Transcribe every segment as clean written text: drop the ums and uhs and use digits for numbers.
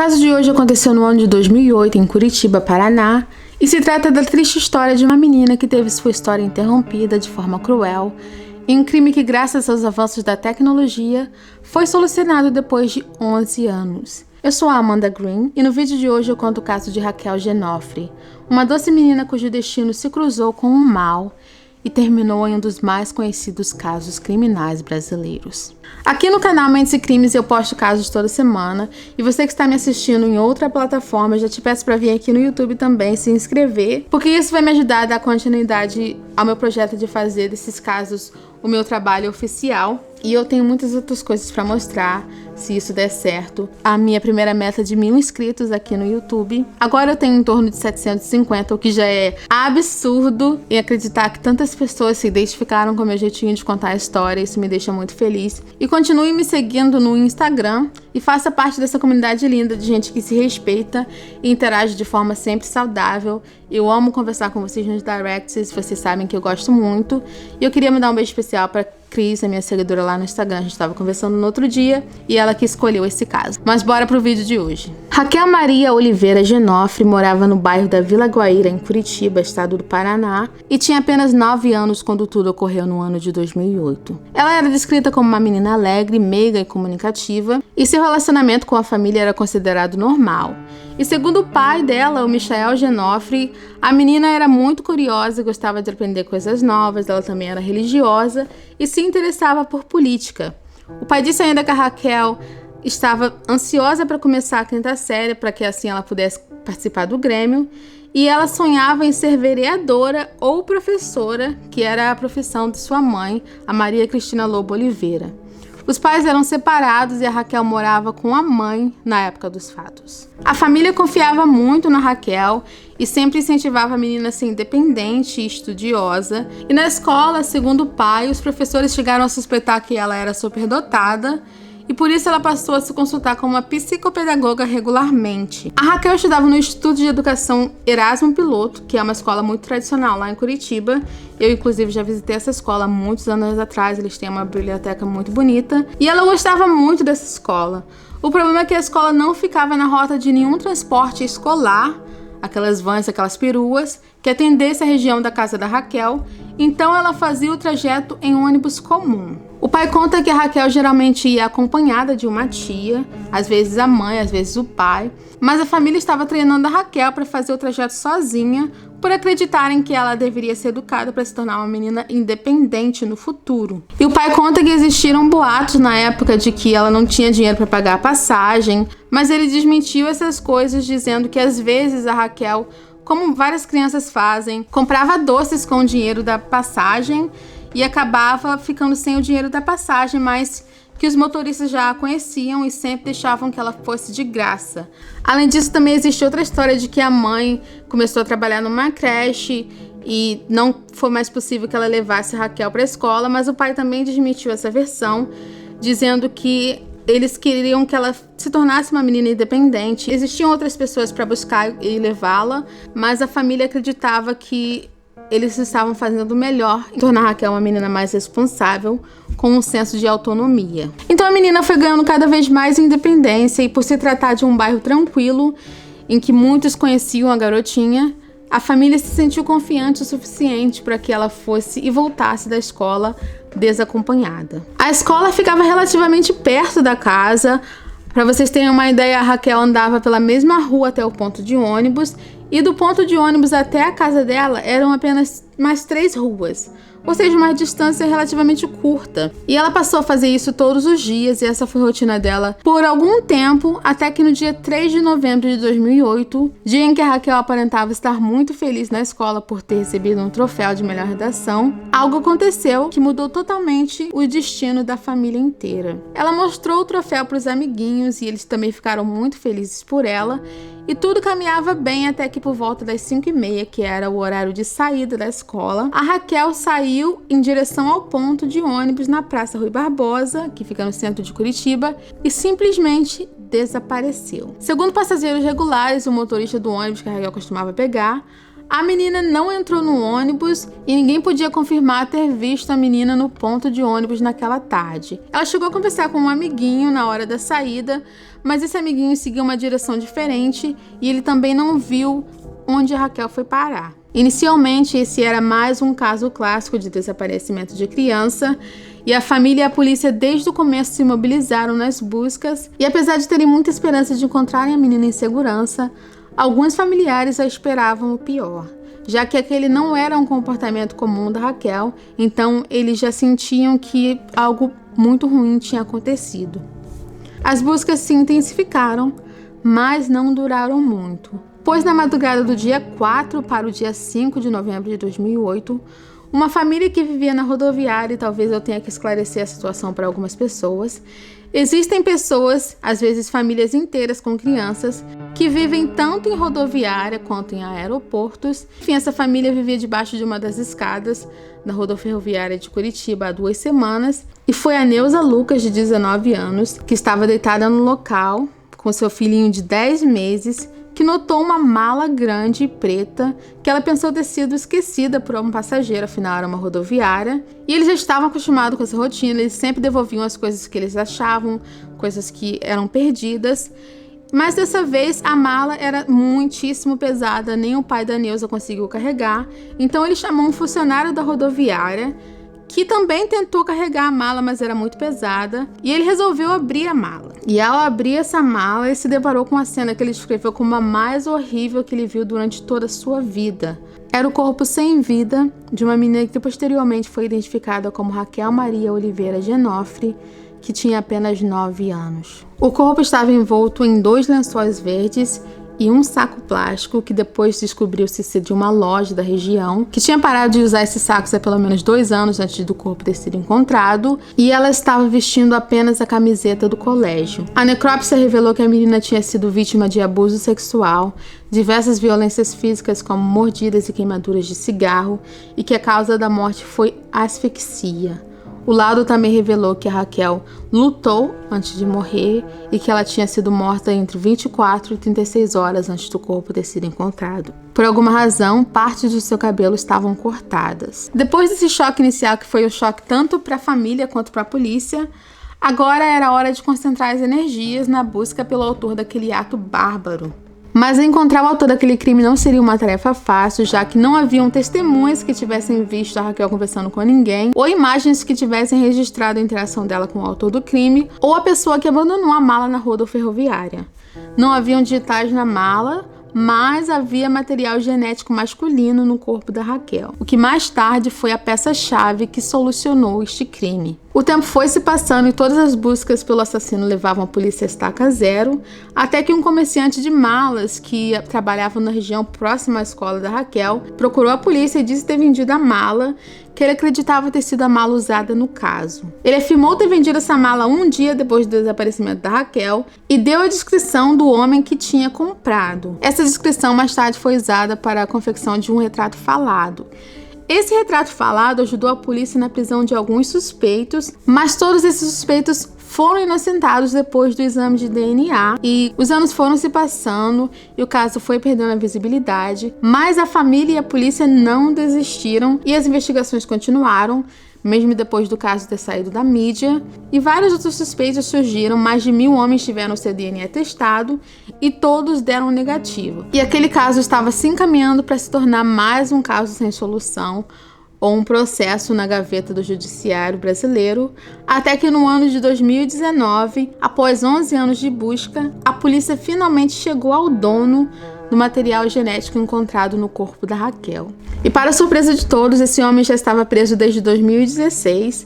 caso de hoje aconteceu no ano de 2008 em Curitiba, Paraná, e se trata da triste história de uma menina que teve sua história interrompida de forma cruel em um crime que, graças aos avanços da tecnologia, foi solucionado depois de 11 anos. Eu sou a Amanda Green e no vídeo de hoje eu conto o caso de Raquel Genofre, uma doce menina cujo destino se cruzou com o mal e terminou em um dos mais conhecidos casos criminais brasileiros. Aqui no canal Mentes e Crimes eu posto casos toda semana, e você que está me assistindo em outra plataforma, eu já te peço para vir aqui no YouTube também se inscrever, porque isso vai me ajudar a dar continuidade ao meu projeto de fazer desses casos o meu trabalho oficial. E eu tenho muitas outras coisas para mostrar, se isso der certo. A minha primeira meta de 1000 inscritos aqui no YouTube. Agora eu tenho em torno de 750, o que já é absurdo. E acreditar que tantas pessoas se identificaram com o meu jeitinho de contar a história, isso me deixa muito feliz. E continue me seguindo no Instagram e faça parte dessa comunidade linda de gente que se respeita e interage de forma sempre saudável. Eu amo conversar com vocês nos directs, vocês sabem que eu gosto muito. E eu queria mandar um beijo especial para Cris, a minha seguidora lá no Instagram. A gente estava conversando no outro dia e ela que escolheu esse caso. Mas bora pro vídeo de hoje. Raquel Maria Oliveira Genofre morava no bairro da Vila Guaíra, em Curitiba, estado do Paraná, e tinha apenas 9 anos quando tudo ocorreu no ano de 2008. Ela era descrita como uma menina alegre, meiga e comunicativa, e seu relacionamento com a família era considerado normal. E segundo o pai dela, o Michael Genofre, a menina era muito curiosa e gostava de aprender coisas novas. Ela também era religiosa e se interessava por política. O pai disse ainda que a Raquel estava ansiosa para começar a quinta série, para que assim ela pudesse participar do Grêmio, e ela sonhava em ser vereadora ou professora, que era a profissão de sua mãe, a Maria Cristina Lobo Oliveira. Os pais eram separados e a Raquel morava com a mãe na época dos fatos. A família confiava muito na Raquel e sempre incentivava a menina a ser independente e estudiosa. E na escola, segundo o pai, os professores chegaram a suspeitar que ela era superdotada, e por isso ela passou a se consultar com uma psicopedagoga regularmente. A Raquel estudava no Instituto de Educação Erasmo Piloto, que é uma escola muito tradicional lá em Curitiba. Eu, inclusive, já visitei essa escola há muitos anos atrás. Eles têm uma biblioteca muito bonita. E ela gostava muito dessa escola. O problema é que a escola não ficava na rota de nenhum transporte escolar, aquelas vans, aquelas peruas, que atendesse a região da casa da Raquel. Então ela fazia o trajeto em um ônibus comum. O pai conta que a Raquel geralmente ia acompanhada de uma tia, às vezes a mãe, às vezes o pai, mas a família estava treinando a Raquel para fazer o trajeto sozinha, por acreditarem que ela deveria ser educada para se tornar uma menina independente no futuro. E o pai conta que existiram boatos na época de que ela não tinha dinheiro para pagar a passagem, mas ele desmentiu essas coisas, dizendo que às vezes a Raquel, como várias crianças fazem, comprava doces com o dinheiro da passagem e acabava ficando sem o dinheiro da passagem, mas que os motoristas já a conheciam e sempre deixavam que ela fosse de graça. Além disso, também existe outra história de que a mãe começou a trabalhar numa creche e não foi mais possível que ela levasse a Raquel para a escola, mas o pai também desmentiu essa versão, dizendo que eles queriam que ela se tornasse uma menina independente. Existiam outras pessoas para buscar e levá-la, mas a família acreditava que eles estavam fazendo o melhor em tornar a Raquel uma menina mais responsável, com um senso de autonomia. Então a menina foi ganhando cada vez mais independência, e por se tratar de um bairro tranquilo, em que muitos conheciam a garotinha, a família se sentiu confiante o suficiente para que ela fosse e voltasse da escola desacompanhada. A escola ficava relativamente perto da casa. Para vocês terem uma ideia, a Raquel andava pela mesma rua até o ponto de ônibus, e do ponto de ônibus até a casa dela eram apenas mais 3 ruas, ou seja, uma distância relativamente curta. E ela passou a fazer isso todos os dias, e essa foi a rotina dela por algum tempo, até que no dia 3 de novembro de 2008, dia em que a Raquel aparentava estar muito feliz na escola por ter recebido um troféu de melhor redação, algo aconteceu que mudou totalmente o destino da família inteira. Ela mostrou o troféu para os amiguinhos e eles também ficaram muito felizes por ela, e tudo caminhava bem até que por volta das 5h30, que era o horário de saída da escola, a Raquel saiu em direção ao ponto de ônibus na Praça Rui Barbosa, que fica no centro de Curitiba, e simplesmente desapareceu. Segundo passageiros regulares, o motorista do ônibus que a Raquel costumava pegar, A menina não entrou no ônibus e ninguém podia confirmar ter visto a menina no ponto de ônibus naquela tarde. Ela chegou a conversar com um amiguinho na hora da saída, mas esse amiguinho seguiu uma direção diferente e ele também não viu onde a Raquel foi parar. Inicialmente, esse era mais um caso clássico de desaparecimento de criança, e a família e a polícia desde o começo se mobilizaram nas buscas, e apesar de terem muita esperança de encontrarem a menina em segurança, alguns familiares já esperavam o pior, já que aquele não era um comportamento comum da Raquel, então eles já sentiam que algo muito ruim tinha acontecido. As buscas se intensificaram, mas não duraram muito, pois na madrugada do dia 4 para o dia 5 de novembro de 2008, uma família que vivia na rodoviária, e talvez eu tenha que esclarecer a situação para algumas pessoas, existem pessoas, às vezes famílias inteiras com crianças, que vivem tanto em rodoviária quanto em aeroportos. Enfim, essa família vivia debaixo de uma das escadas da rodoferroviária de Curitiba há 2 semanas, e foi a Neuza Lucas, de 19 anos, que estava deitada no local com seu filhinho de 10 meses, que notou uma mala grande e preta que ela pensou ter sido esquecida por um passageiro, afinal era uma rodoviária. E eles já estavam acostumados com essa rotina, eles sempre devolviam as coisas que eles achavam, coisas que eram perdidas. Mas dessa vez a mala era muitíssimo pesada, nem o pai da Neuza conseguiu carregar. Então ele chamou um funcionário da rodoviária, que também tentou carregar a mala, mas era muito pesada, e ele resolveu abrir a mala. E ao abrir essa mala, ele se deparou com uma cena que ele descreveu como a mais horrível que ele viu durante toda a sua vida. Era o corpo sem vida de uma menina que posteriormente foi identificada como Raquel Maria Oliveira Genofre, que tinha apenas 9 anos. O corpo estava envolto em 2 lençóis verdes e um saco plástico, que depois descobriu-se ser de uma loja da região, que tinha parado de usar esses sacos há pelo menos 2 anos antes do corpo ter sido encontrado, e ela estava vestindo apenas a camiseta do colégio. A necrópsia revelou que a menina tinha sido vítima de abuso sexual, diversas violências físicas como mordidas e queimaduras de cigarro, e que a causa da morte foi asfixia. O laudo também revelou que a Raquel lutou antes de morrer e que ela tinha sido morta entre 24 e 36 horas antes do corpo ter sido encontrado. Por alguma razão, partes do seu cabelo estavam cortadas. Depois desse choque inicial, que foi um choque tanto para a família quanto para a polícia, agora era hora de concentrar as energias na busca pelo autor daquele ato bárbaro. Mas encontrar o autor daquele crime não seria uma tarefa fácil, já que não haviam testemunhas que tivessem visto a Raquel conversando com ninguém, ou imagens que tivessem registrado a interação dela com o autor do crime, ou a pessoa que abandonou a mala na rodoferroviária. Não haviam digitais na mala, mas havia material genético masculino no corpo da Raquel, o que mais tarde foi a peça-chave que solucionou este crime. O tempo foi se passando e todas as buscas pelo assassino levavam a polícia a estaca zero, até que um comerciante de malas que trabalhava na região próxima à escola da Raquel procurou a polícia e disse ter vendido a mala, que ele acreditava ter sido a mala usada no caso. Ele afirmou ter vendido essa mala um dia depois do desaparecimento da Raquel e deu a descrição do homem que tinha comprado. Essa descrição mais tarde foi usada para a confecção de um retrato falado. Esse retrato falado ajudou a polícia na prisão de alguns suspeitos, mas todos esses suspeitos foram inocentados depois do exame de DNA, e os anos foram se passando e o caso foi perdendo a visibilidade, mas a família e a polícia não desistiram e as investigações continuaram, mesmo depois do caso ter saído da mídia, e vários outros suspeitos surgiram. Mais de 1000 homens tiveram seu DNA testado e todos deram negativo. E aquele caso estava se encaminhando para se tornar mais um caso sem solução, ou um processo na gaveta do judiciário brasileiro, até que no ano de 2019, após 11 anos de busca, a polícia finalmente chegou ao dono do material genético encontrado no corpo da Raquel. E para surpresa de todos, esse homem já estava preso desde 2016.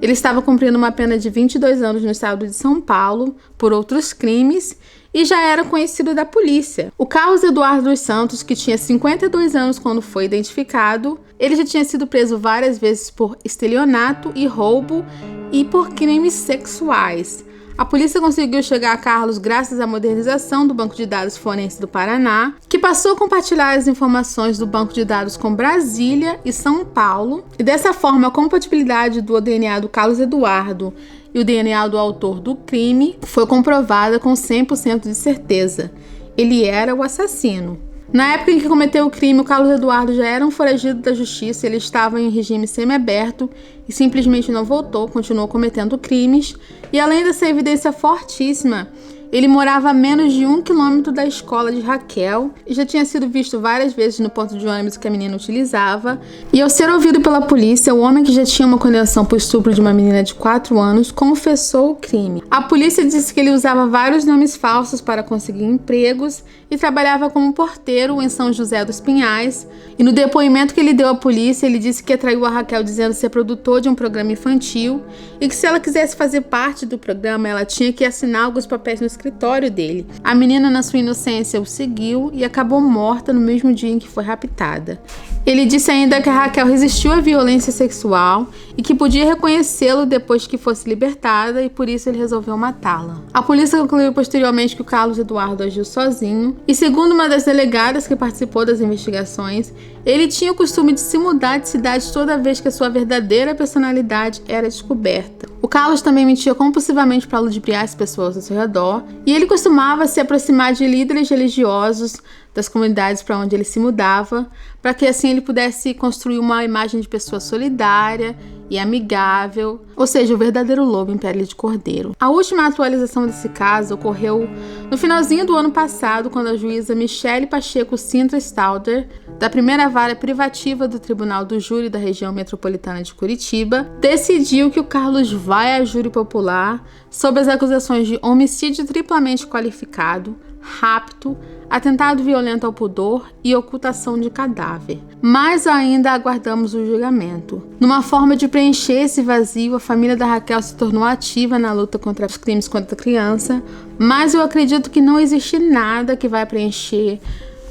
Ele estava cumprindo uma pena de 22 anos no estado de São Paulo por outros crimes e já era conhecido da polícia. O Carlos Eduardo dos Santos, que tinha 52 anos quando foi identificado, ele já tinha sido preso várias vezes por estelionato e roubo e por crimes sexuais. A polícia conseguiu chegar a Carlos graças à modernização do Banco de Dados Forense do Paraná, que passou a compartilhar as informações do banco de dados com Brasília e São Paulo, e dessa forma a compatibilidade do DNA do Carlos Eduardo e o DNA do autor do crime foi comprovada com 100% de certeza. Ele era o assassino. Na época em que cometeu o crime, o Carlos Eduardo já era um foragido da justiça, ele estava em regime semiaberto e simplesmente não voltou, continuou cometendo crimes. E além dessa evidência fortíssima, ele morava a menos de 1 quilômetro da escola de Raquel e já tinha sido visto várias vezes no ponto de ônibus que a menina utilizava. E ao ser ouvido pela polícia, o homem que já tinha uma condenação por estupro de uma menina de 4 anos confessou o crime. A polícia disse que ele usava vários nomes falsos para conseguir empregos e trabalhava como porteiro em São José dos Pinhais. E no depoimento que ele deu à polícia, ele disse que atraiu a Raquel dizendo ser produtor de um programa infantil e que se ela quisesse fazer parte do programa, ela tinha que assinar alguns papéis no escritório dele. A menina, na sua inocência, o seguiu e acabou morta no mesmo dia em que foi raptada. Ele disse ainda que a Raquel resistiu à violência sexual e que podia reconhecê-lo depois que fosse libertada e por isso ele resolveu matá-la. A polícia concluiu posteriormente que o Carlos Eduardo agiu sozinho e, segundo uma das delegadas que participou das investigações, ele tinha o costume de se mudar de cidade toda vez que a sua verdadeira personalidade era descoberta. O Carlos também mentia compulsivamente para ludibriar as pessoas ao seu redor e ele costumava se aproximar de líderes religiosos das comunidades para onde ele se mudava, para que assim ele pudesse construir uma imagem de pessoa solidária e amigável, ou seja, o verdadeiro lobo em pele de cordeiro. A última atualização desse caso ocorreu no finalzinho do ano passado, quando a juíza Michele Pacheco Sintra Stalder, da primeira vara privativa do Tribunal do Júri da região metropolitana de Curitiba, decidiu que o Carlos vai a júri popular sob as acusações de homicídio triplamente qualificado, rapto, atentado violento ao pudor e ocultação de cadáver. Mas ainda aguardamos o julgamento. Numa forma de preencher esse vazio, a família da Raquel se tornou ativa na luta contra os crimes contra a criança, mas eu acredito que não existe nada que vai preencher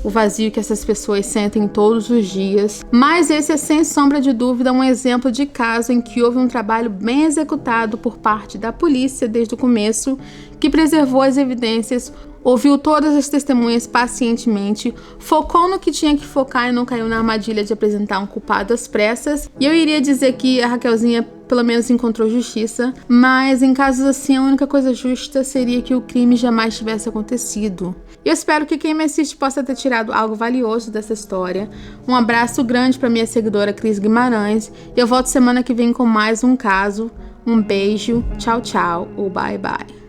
o vazio que essas pessoas sentem todos os dias. Mas esse é, sem sombra de dúvida, um exemplo de caso em que houve um trabalho bem executado por parte da polícia desde o começo, que preservou as evidências, ouviu todas as testemunhas pacientemente, focou no que tinha que focar e não caiu na armadilha de apresentar um culpado às pressas. E eu iria dizer que a Raquelzinha pelo menos encontrou justiça, mas em casos assim a única coisa justa seria que o crime jamais tivesse acontecido. Eu espero que quem me assiste possa ter tirado algo valioso dessa história. Um abraço grande para minha seguidora Cris Guimarães. Eu volto semana que vem com mais um caso. Um beijo, tchau, tchau ou bye, bye.